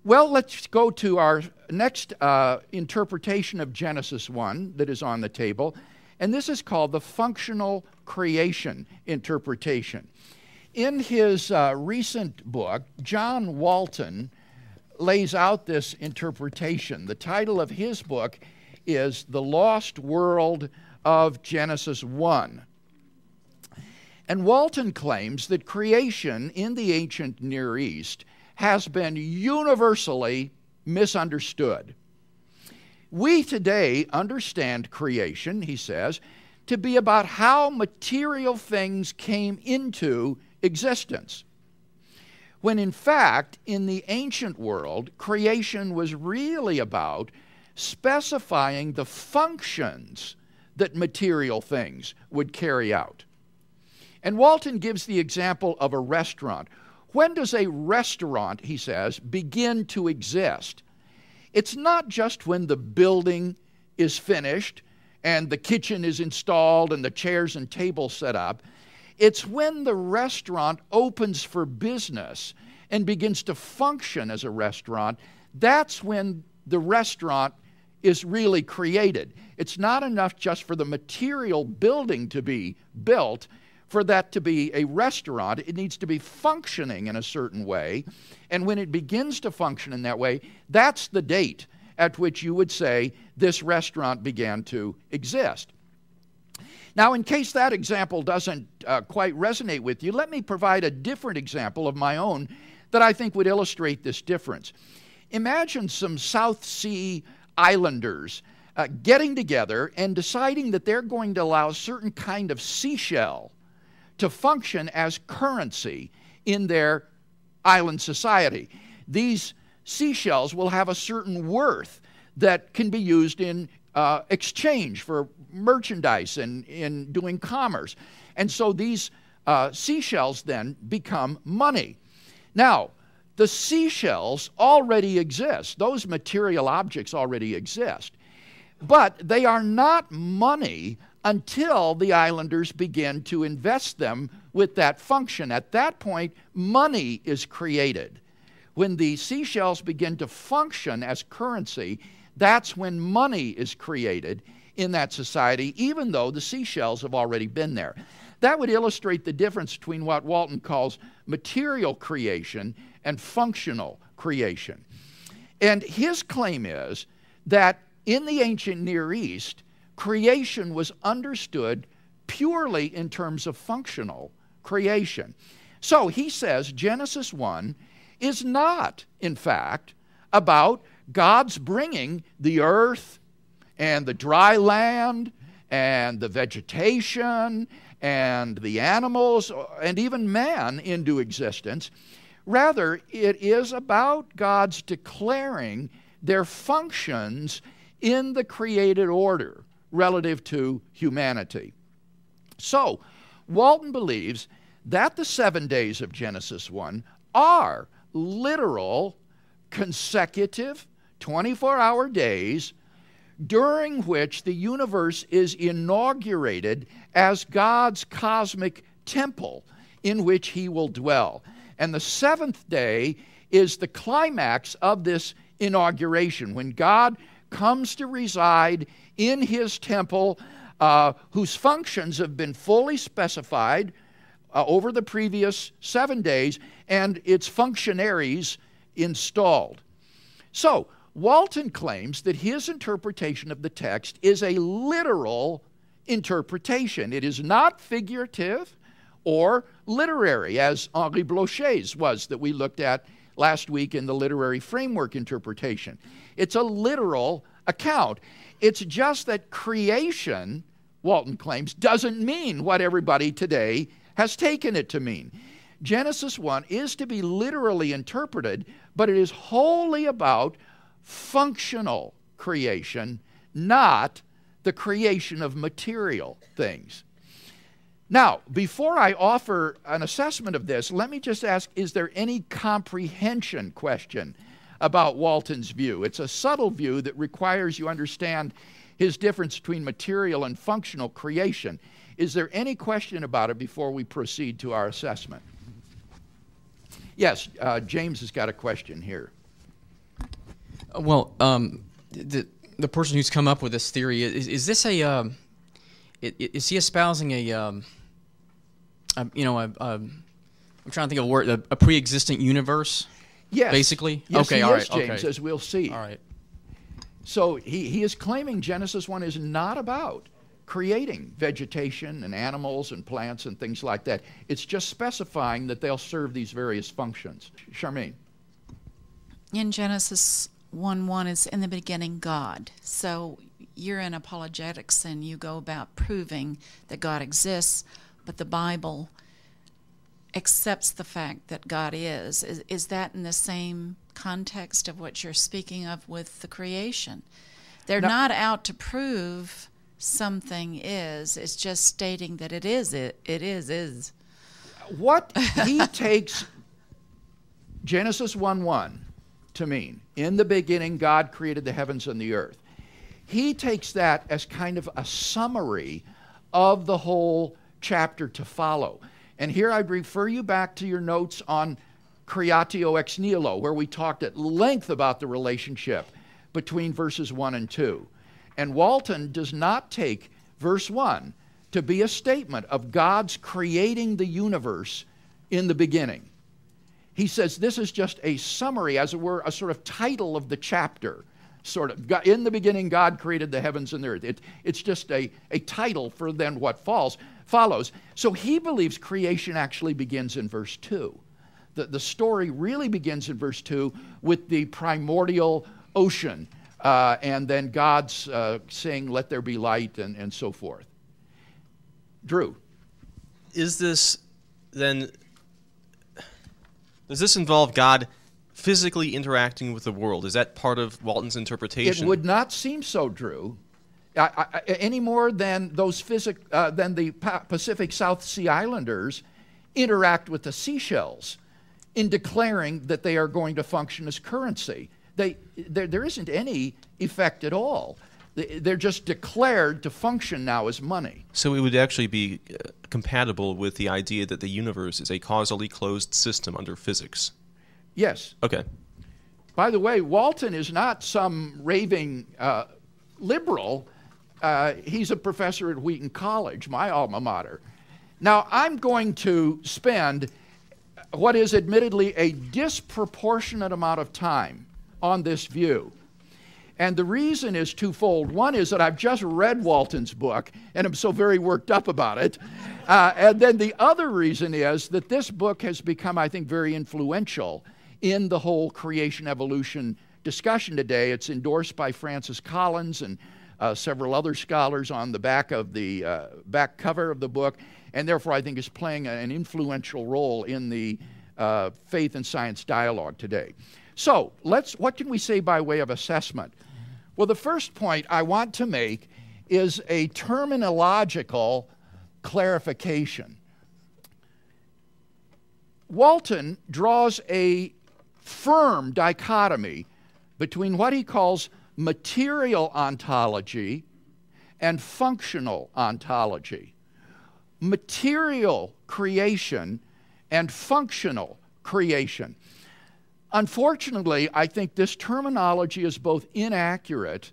Well, let's go to our next interpretation of Genesis 1 that is on the table, and this is called the functional creation interpretation. In his recent book, John Walton lays out this interpretation. The title of his book is The Lost World of Genesis 1. And Walton claims that creation in the ancient Near East has been universally misunderstood. We today understand creation, he says, to be about how material things came into existence, when in fact, in the ancient world, creation was really about specifying the functions that material things would carry out. And Walton gives the example of a restaurant. When does a restaurant, he says, begin to exist? It's not just when the building is finished and the kitchen is installed and the chairs and tables set up. It's when the restaurant opens for business and begins to function as a restaurant. That's when the restaurant is really created. It's not enough just for the material building to be built for that to be a restaurant. It needs to be functioning in a certain way. And when it begins to function in that way, that's the date at which you would say this restaurant began to exist. Now, in case that example doesn't quite resonate with you, let me provide a different example of my own that I think would illustrate this difference. Imagine some South Sea islanders getting together and deciding that they're going to allow a certain kind of seashell to function as currency in their island society. These seashells will have a certain worth that can be used in exchange for merchandise and in doing commerce. And so these seashells then become money. Now, the seashells already exist. Those material objects already exist. But they are not money until the islanders begin to invest them with that function. At that point, money is created. When the seashells begin to function as currency, that's when money is created in that society, even though the seashells have already been there. That would illustrate the difference between what Walton calls material creation and functional creation. And his claim is that in the ancient Near East, creation was understood purely in terms of functional creation. So he says Genesis 1 is not, in fact, about God's bringing the earth and the dry land and the vegetation and the animals and even man into existence. Rather, it is about God's declaring their functions in the created order relative to humanity. So, Walton believes that the 7 days of Genesis 1 are literal, consecutive, 24-hour days during which the universe is inaugurated as God's cosmic temple in which he will dwell. And the seventh day is the climax of this inauguration, when God comes to reside in his temple, whose functions have been fully specified over the previous 7 days, and its functionaries installed. So, Walton claims that his interpretation of the text is a literal interpretation. It is not figurative or literary, as Henri Blocher's was, that we looked at last week in the literary framework interpretation. It's a literal account. It's just that creation, Walton claims, doesn't mean what everybody today has taken it to mean. Genesis 1 is to be literally interpreted, but it is wholly about functional creation, not the creation of material things. Now, before I offer an assessment of this, let me just ask, is there any comprehension question about Walton's view? It's a subtle view that requires you understand his difference between material and functional creation. Is there any question about it before we proceed to our assessment? Yes, James has got a question here. Well, the person who's come up with this theory, is this a, is he espousing I'm trying to think of a word, a pre-existent universe? Yes. Basically? Yes, okay, he all is, right, James, okay. as we'll see. All right. So he is claiming Genesis 1 is not about creating vegetation and animals and plants and things like that. It's just specifying that they'll serve these various functions. Charmaine. In Genesis 1:1 is in the beginning God. So you're in apologetics and you go about proving that God exists, but the Bible accepts the fact that God is. Is that in the same context of what you're speaking of with the creation? They're not out to prove something is. It's just stating that it is. It is. What he takes Genesis 1:1 to mean, in the beginning God created the heavens and the earth. He takes that as kind of a summary of the whole chapter to follow. And here I'd refer you back to your notes on Creatio ex nihilo, where we talked at length about the relationship between verses 1 and 2. And Walton does not take verse 1 to be a statement of God's creating the universe in the beginning. He says this is just a summary, as it were, a sort of title of the chapter. Sort of, in the beginning, God created the heavens and the earth. It's just a title for then what follows. So he believes creation actually begins in verse 2. The story really begins in verse 2 with the primordial ocean, and then God's saying, let there be light, and so forth. Drew. Is this then, does this involve God physically interacting with the world? Is that part of Walton's interpretation? It would not seem so, Drew, any more than than the Pacific South Sea Islanders interact with the seashells in declaring that they are going to function as currency. There isn't any effect at all. They're just declared to function now as money. So it would actually be compatible with the idea that the universe is a causally closed system under physics. Yes. Okay. By the way, Walton is not some raving liberal. He's a professor at Wheaton College, my alma mater. Now, I'm going to spend what is admittedly a disproportionate amount of time on this view. And the reason is twofold. One is that I've just read Walton's book, and I'm so very worked up about it. And then the other reason is that this book has become, I think, very influential in the whole creation evolution discussion today. It's endorsed by Francis Collins and several other scholars on the back of the back cover of the book, and therefore I think is playing an influential role in the faith and science dialogue today. So what can we say by way of assessment? Well, the first point I want to make is a terminological clarification. Walton draws a firm dichotomy between what he calls material ontology and functional ontology. Material creation and functional creation. Unfortunately, I think this terminology is both inaccurate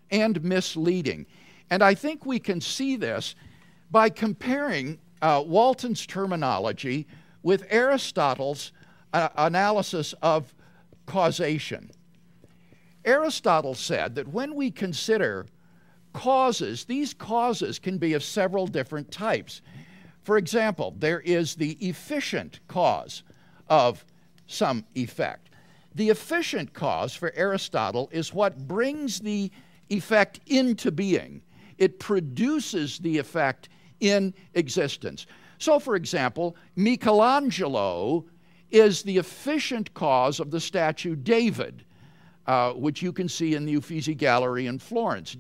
and misleading. And I think we can see this by comparing Walton's terminology with Aristotle's analysis of causation. Aristotle said that when we consider causes, these causes can be of several different types. For example, there is the efficient cause of some effect. The efficient cause for Aristotle is what brings the effect into being. It produces the effect in existence. So, for example, Michelangelo is the efficient cause of the statue David which you can see in the Uffizi Gallery in Florence.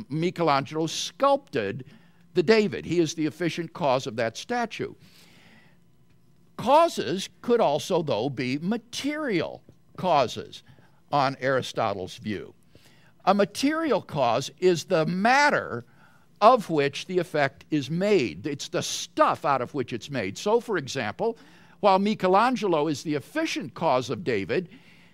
Michelangelo sculpted the David. He is the efficient cause of that statue. Causes could also, though, be material causes on Aristotle's view. A material cause is the matter of which the effect is made. It's the stuff out of which it's made. So, for example, while Michelangelo is the efficient cause of David,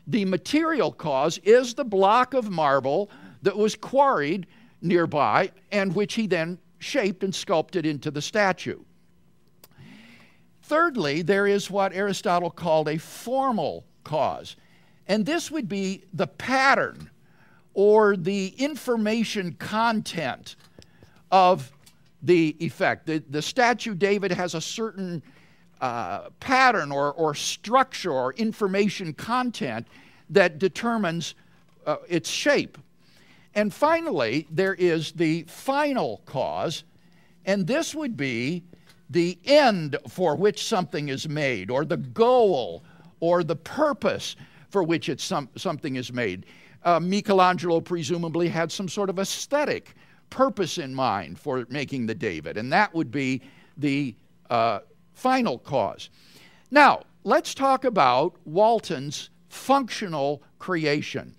the material cause is the block of marble that was quarried nearby and which he then shaped and sculpted into the statue. Thirdly, there is what Aristotle called a formal cause. And this would be the pattern or the information content of the effect. The statue David has a certain pattern or structure or information content that determines its shape. And finally, there is the final cause, and this would be the end for which something is made, or the goal, or the purpose for which something is made. Michelangelo presumably had some sort of aesthetic purpose in mind for making the David, and that would be the final cause. Now, let's talk about Walton's functional creation.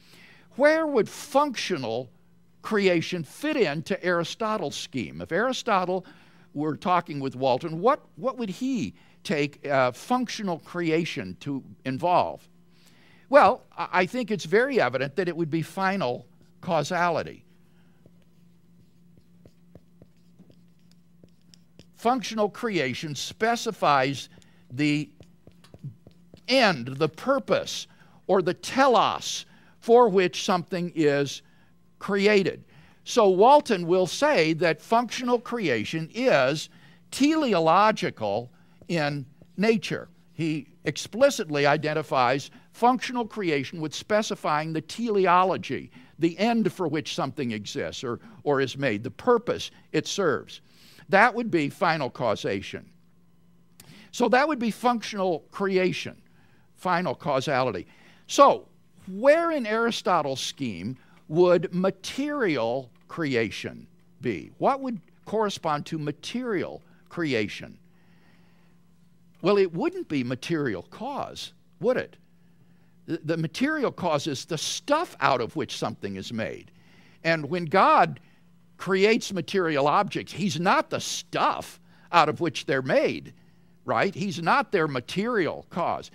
Where would functional creation fit into Aristotle's scheme? If Aristotle were talking with Walton, what would he take functional creation to involve? Well, I think it's very evident that it would be final causality. Functional creation specifies the end, the purpose, or the telos for which something is created. So Walton will say that functional creation is teleological in nature. He explicitly identifies functional creation with specifying the teleology, the end for which something exists or is made, the purpose it serves. That would be final causation. So that would be functional creation, final causality. So where in Aristotle's scheme would material creation be? What would correspond to material creation? Well, it wouldn't be material cause, would it? The material cause is the stuff out of which something is made. And when God creates material objects, he's not the stuff out of which they're made, right? He's not their material cause.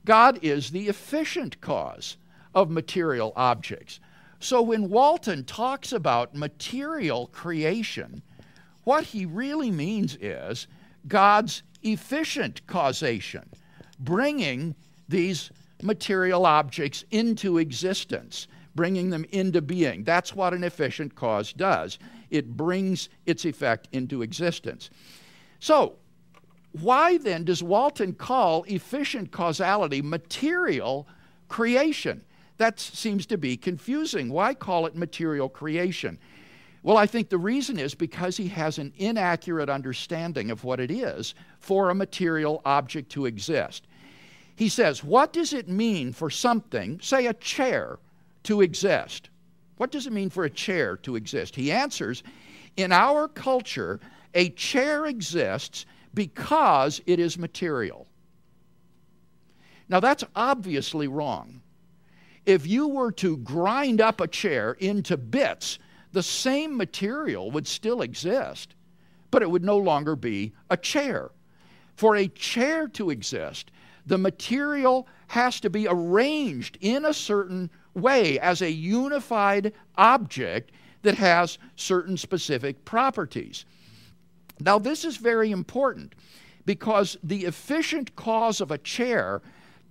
God is the efficient cause of material objects. So when Walton talks about material creation, what he really means is God's efficient causation, bringing these material objects into existence, bringing them into being. That's what an efficient cause does. It brings its effect into existence. So, why then does Walton call efficient causality material creation? That seems to be confusing. Why call it material creation? Well, I think the reason is because he has an inaccurate understanding of what it is for a material object to exist. He says, what does it mean for something, say a chair, to exist? What does it mean for a chair to exist? He answers, in our culture, a chair exists because it is material. Now, that's obviously wrong. If you were to grind up a chair into bits, the same material would still exist, but it would no longer be a chair. For a chair to exist, the material has to be arranged in a certain way as a unified object that has certain specific properties. Now, this is very important because the efficient cause of a chair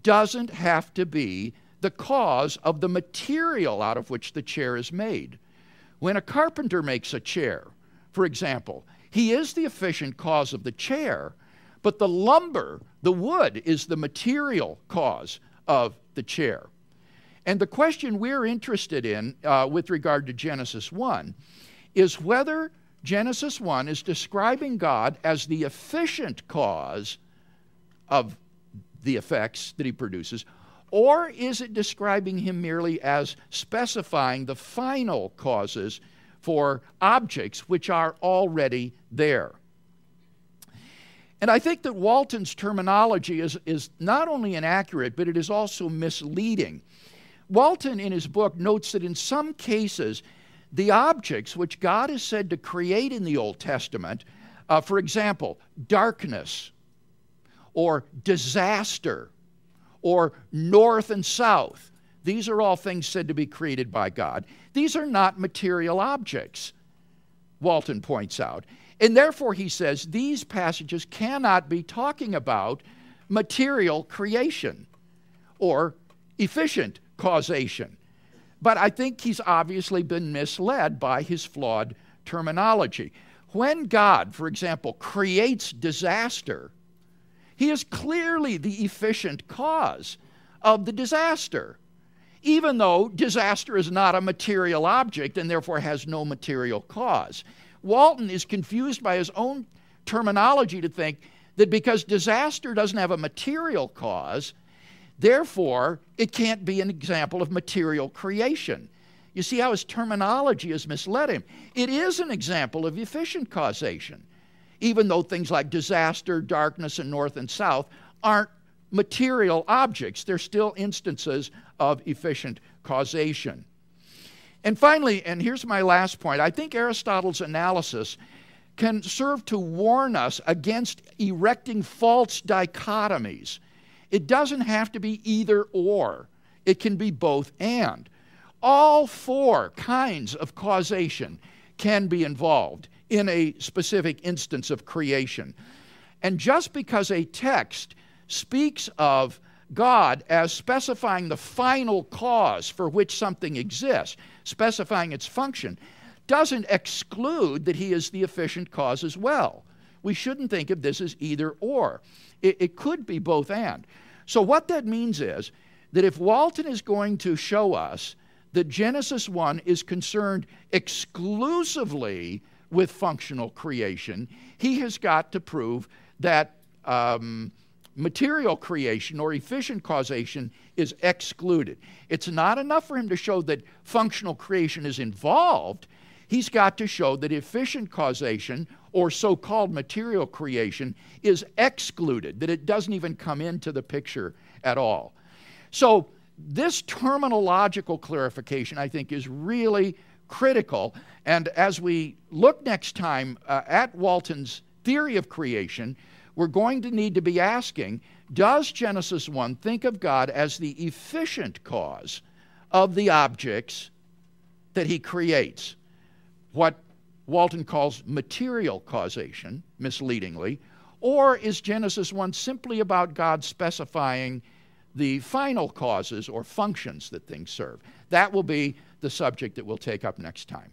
doesn't have to be the cause of the material out of which the chair is made. When a carpenter makes a chair, for example, he is the efficient cause of the chair, but the lumber, the wood, is the material cause of the chair. And the question we're interested in with regard to Genesis 1 is whether Genesis 1 is describing God as the efficient cause of the effects that he produces, Or is it describing him merely as specifying the final causes for objects which are already there? And I think that Walton's terminology is not only inaccurate, but it is also misleading. Walton, in his book, notes that in some cases, the objects which God is said to create in the Old Testament, for example, darkness, or disaster, or north and south, these are all things said to be created by God. These are not material objects, Walton points out. And therefore, he says, these passages cannot be talking about material creation or efficient causation. But I think he's obviously been misled by his flawed terminology. When God, for example, creates disaster, he is clearly the efficient cause of the disaster, even though disaster is not a material object and therefore has no material cause. Walton is confused by his own terminology to think that because disaster doesn't have a material cause, therefore it can't be an example of material creation. You see how his terminology has misled him. It is an example of efficient causation, even though things like disaster, darkness, and north and south aren't material objects. They're still instances of efficient causation. And finally, and here's my last point, I think Aristotle's analysis can serve to warn us against erecting false dichotomies. It doesn't have to be either or. It can be both and. All four kinds of causation can be involved in a specific instance of creation. And just because a text speaks of God as specifying the final cause for which something exists, specifying its function, doesn't exclude that he is the efficient cause as well. We shouldn't think of this as either or. It could be both and. So what that means is that if Walton is going to show us that Genesis 1 is concerned exclusively with functional creation, he has got to prove that material creation or efficient causation is excluded. It's not enough for him to show that functional creation is involved. He's got to show that efficient causation or so-called material creation is excluded, that it doesn't even come into the picture at all. So this terminological clarification, I think, is really critical. And as we look next time at Walton's theory of creation, we're going to need to be asking, does Genesis 1 think of God as the efficient cause of the objects that he creates? What Walton calls material causation, misleadingly, or is Genesis 1 simply about God specifying the final causes or functions that things serve? That will be the subject that we'll take up next time.